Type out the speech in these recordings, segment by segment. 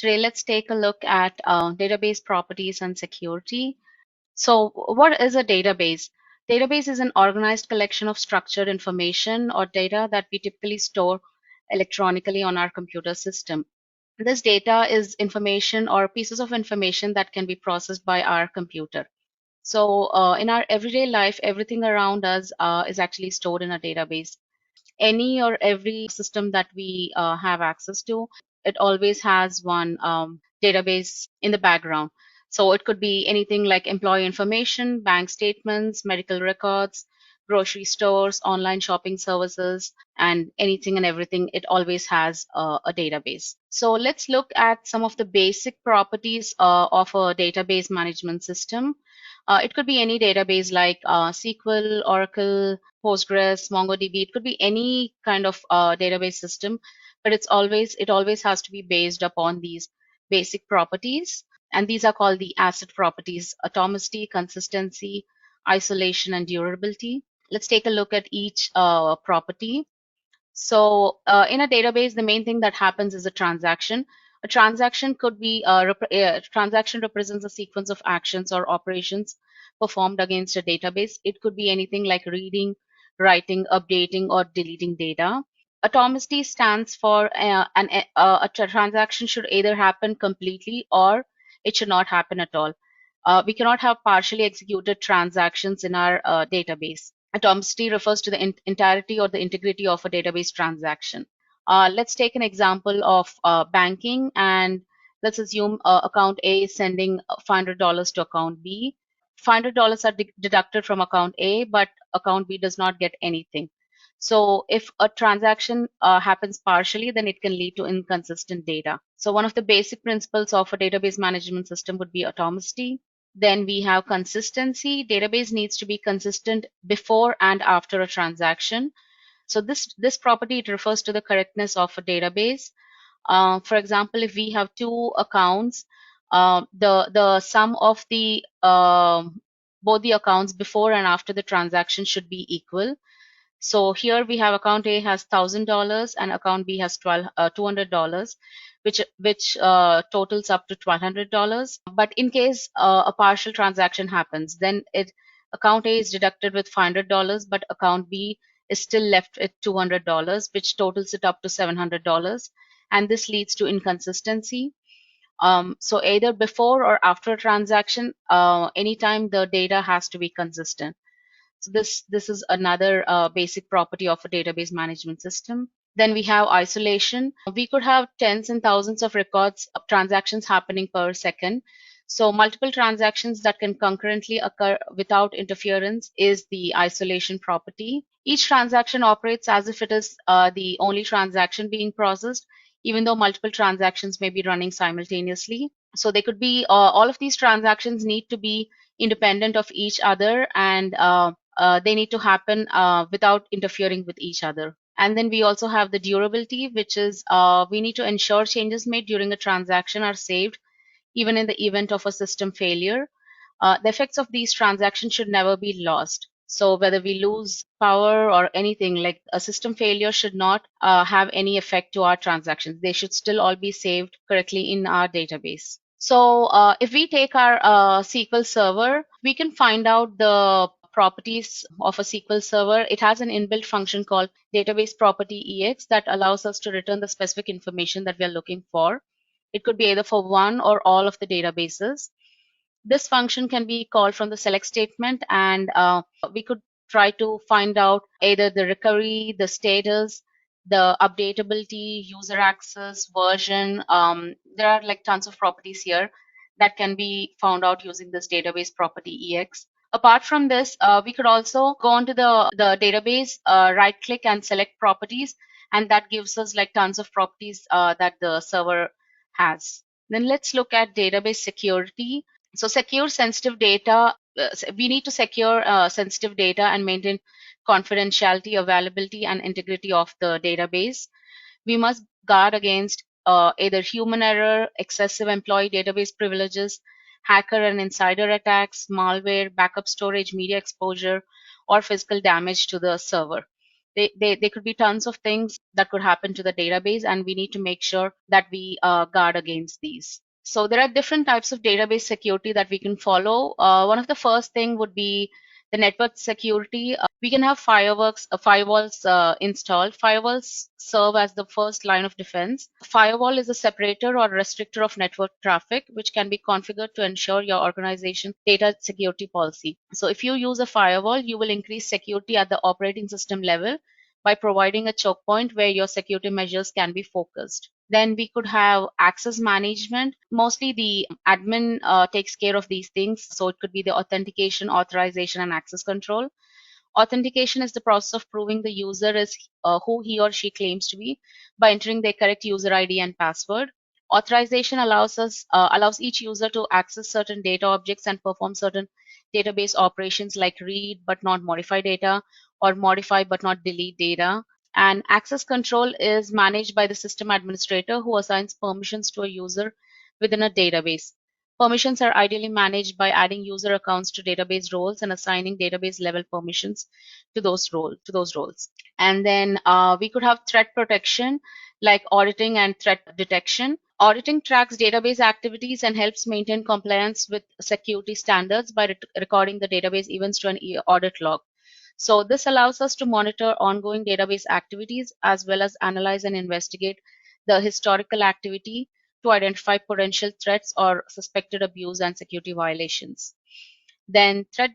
Today, let's take a look at database properties and security. So, what is a database? Database is an organized collection of structured information or data that we typically store electronically on our computer system. This data is information or pieces of information that can be processed by our computer. So, in our everyday life, everything around us is actually stored in a database. Any or every system that we have access to, it always has one database in the background. So it could be anything like employee information, bank statements, medical records, grocery stores, online shopping services, and anything and everything. It always has a database. So let's look at some of the basic properties of a database management system. It could be any database like SQL, Oracle, Postgres, MongoDB. It could be any kind of database system, but it always has to be based upon these basic properties, and these are called the ACID properties: atomicity, consistency, isolation, and durability. Let's take a look at each property. So in a database, the main thing that happens is a transaction. A transaction could be a transaction represents a sequence of actions or operations performed against a database. It could be anything like reading, writing, updating, or deleting data. Atomicity stands for a transaction should either happen completely or it should not happen at all. We cannot have partially executed transactions in our database. Atomicity refers to the entirety or the integrity of a database transaction. Let's take an example of banking, and let's assume account A is sending $500 to account B. $500 are deducted from account A, but account B does not get anything. So if a transaction happens partially, then it can lead to inconsistent data. So one of the basic principles of a database management system would be atomicity. Then we have consistency. Database needs to be consistent before and after a transaction. So this property, it refers to the correctness of a database. For example, if we have two accounts, the sum of the both the accounts before and after the transaction should be equal. So here we have account A has $1,000 and account B has $200, which totals up to $1,200. But in case a partial transaction happens, then account A is deducted with $500, but account B is still left with $200, which totals it up to $700. And this leads to inconsistency. So either before or after a transaction, anytime the data has to be consistent. So this is another basic property of a database management system. Then we have isolation. We could have tens and thousands of records of transactions happening per second. So multiple transactions that can concurrently occur without interference is the isolation property. Each transaction operates as if it is the only transaction being processed, even though multiple transactions may be running simultaneously. So they could be all of these transactions need to be independent of each other, and they need to happen without interfering with each other. And then we also have the durability, which is we need to ensure changes made during a transaction are saved, even in the event of a system failure. The effects of these transactions should never be lost. So whether we lose power or anything, like a system failure should not have any effect to our transactions. They should still all be saved correctly in our database. So if we take our SQL server, we can find out the properties of a SQL server. It has an inbuilt function called database property EX that allows us to return the specific information that we are looking for. It could be either for one or all of the databases. This function can be called from the select statement, and we could try to find out either the recovery, the status, the updatability, user access, version. There are like tons of properties here that can be found out using this database property EX. Apart from this, we could also go onto the database, right click and select properties, and that gives us like tons of properties that the server has. Then let's look at database security. So secure sensitive data, we need to secure sensitive data and maintain confidentiality, availability, and integrity of the database. We must guard against either human error, excessive employee database privileges, hacker and insider attacks, malware, backup storage, media exposure, or physical damage to the server. They could be tons of things that could happen to the database, and we need to make sure that we guard against these. So there are different types of database security that we can follow. One of the first thing would be the network security. We can have firewalls installed. Firewalls serve as the first line of defense. Firewall is a separator or restrictor of network traffic, which can be configured to ensure your organization data security policy. So if you use a firewall, you will increase security at the operating system level by providing a choke point where your security measures can be focused. Then we could have access management. Mostly the admin takes care of these things. So it could be the authentication, authorization, and access control. Authentication is the process of proving the user is who he or she claims to be by entering their correct user ID and password. Authorization allows each user to access certain data objects and perform certain database operations like read but not modify data or modify but not delete data. And access control is managed by the system administrator who assigns permissions to a user within a database. Permissions are ideally managed by adding user accounts to database roles and assigning database level permissions to those roles. And then we could have threat protection like auditing and threat detection. Auditing tracks database activities and helps maintain compliance with security standards by recording the database events to an audit log. So this allows us to monitor ongoing database activities as well as analyze and investigate the historical activity to identify potential threats or suspected abuse and security violations. Then threat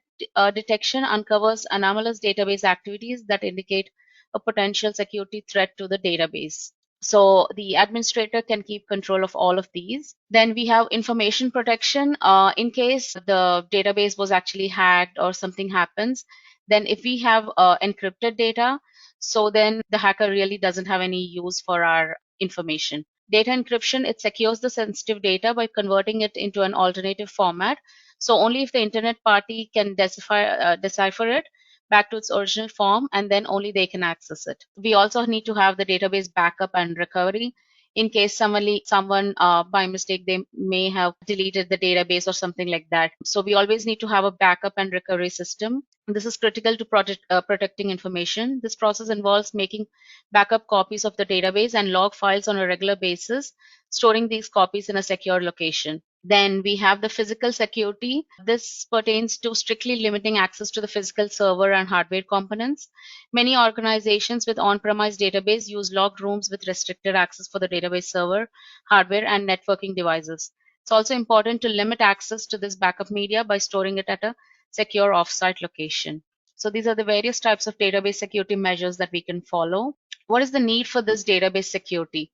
detection uncovers anomalous database activities that indicate a potential security threat to the database. So the administrator can keep control of all of these. Then we have information protection. In case the database was actually hacked or something happens, then if we have encrypted data, so then the hacker really doesn't have any use for our information. Data encryption, it secures the sensitive data by converting it into an alternative format. So only if the internet party can decipher it back to its original form, and then only they can access it. We also need to have the database backup and recovery in case someone by mistake they may have deleted the database or something like that. So we always need to have a backup and recovery system. This is critical to protecting information. This process involves making backup copies of the database and log files on a regular basis, storing these copies in a secure location. Then we have the physical security. This pertains to strictly limiting access to the physical server and hardware components. Many organizations with on-premise database use locked rooms with restricted access for the database server, hardware, and networking devices. It's also important to limit access to this backup media by storing it at a secure offsite location. So these are the various types of database security measures that we can follow. What is the need for this database security?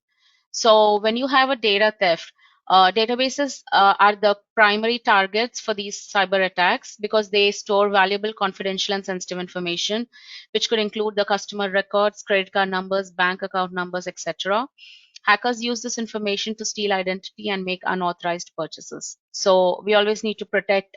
So when you have a data theft, databases are the primary targets for these cyber attacks because they store valuable, confidential, and sensitive information, which could include the customer records, credit card numbers, bank account numbers, etc. Hackers use this information to steal identity and make unauthorized purchases. So we always need to protect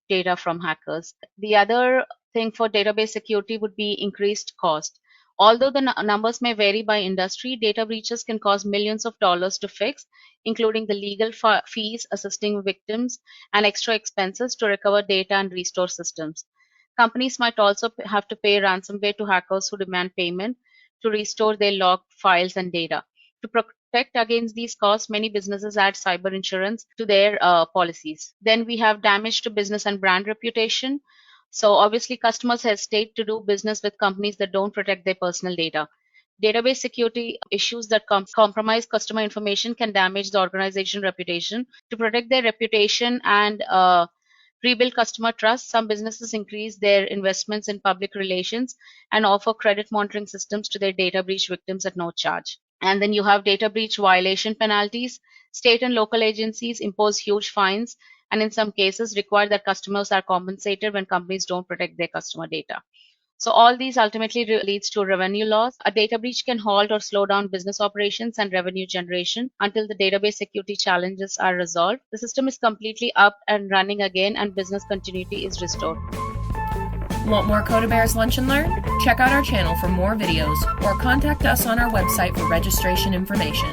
data from hackers. The other thing for database security would be increased cost. Although the numbers may vary by industry, data breaches can cost millions of dollars to fix, including the legal fees, assisting victims, and extra expenses to recover data and restore systems. Companies might also have to pay ransomware to hackers who demand payment to restore their logged files and data. To protect against these costs, many businesses add cyber insurance to their policies. Then we have damage to business and brand reputation. So obviously, customers hesitate to do business with companies that don't protect their personal data. Database security issues that compromise customer information can damage the organization reputation. To protect their reputation and rebuild customer trust, some businesses increase their investments in public relations and offer credit monitoring systems to their data breach victims at no charge. And then you have data breach violation penalties. State and local agencies impose huge fines and in some cases require that customers are compensated when companies don't protect their customer data. So all these ultimately leads to revenue loss. A data breach can halt or slow down business operations and revenue generation until the database security challenges are resolved. The system is completely up and running again and business continuity is restored. Want more Codabears Lunch and Learn? Check out our channel for more videos or contact us on our website for registration information.